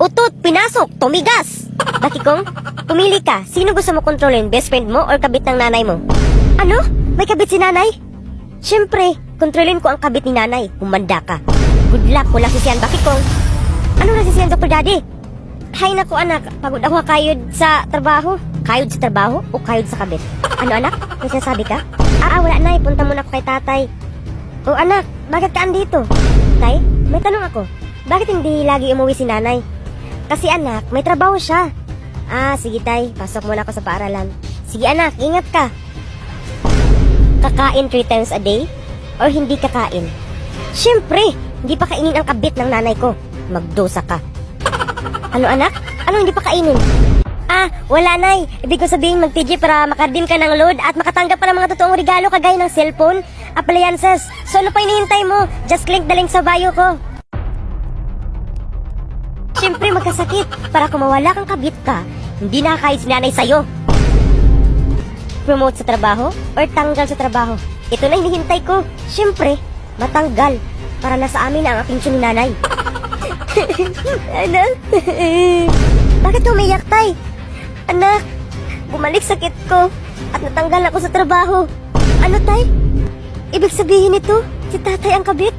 Utot, pinasok, tumigas. Bakikong, pumili ka. Sino gusto mo kontrolin? Best friend mo or kabit ng nanay mo? Ano? May kabit si nanay? Siyempre, kontrolin ko ang kabit ni nanay. Humanda ka. Good luck, walang sisiyan, Bakikong. Ano na sisiyan, Dr. Daddy? Hay naku anak, pagod ako kayod sa trabaho. Kayod sa trabaho o kayod sa kabit? Ano anak? May sinasabi ka? Wala na, punta muna ako kay tatay. O anak, bakit ka andito? Tay, may tanong ako. Bakit hindi lagi umuwi si nanay? Kasi anak, may trabaho siya. Sige tay, pasok muna ako sa paaralan. Sige anak, ingat ka. Kakain 3 times a day? Or hindi kakain? Siyempre, hindi pa kainin ang kabit ng nanay ko. Magdosa ka. Ano anak? Ano hindi pa kainin? Wala nay. Ibig ko sabihin mag-TG para makadim ka ng load at makatanggap pa ng mga totoong regalo kagaya ng cellphone, appliances. So ano pa hinihintay mo? Just click the link sa bio ko. Siyempre magkasakit. Para kung mawala kang kabit ka, hindi nakakahid si nanay sa'yo. Promote sa trabaho or tanggal sa trabaho? Ito na hinihintay ko. Siyempre, matanggal. Para nasa amin na ang atensyon ni nanay. Anak? Bakit umiyak, tay? Anak, bumalik sakit ko at natanggal ako sa trabaho. Ano, tay? Ibig sabihin nito, si tatay ang kabit?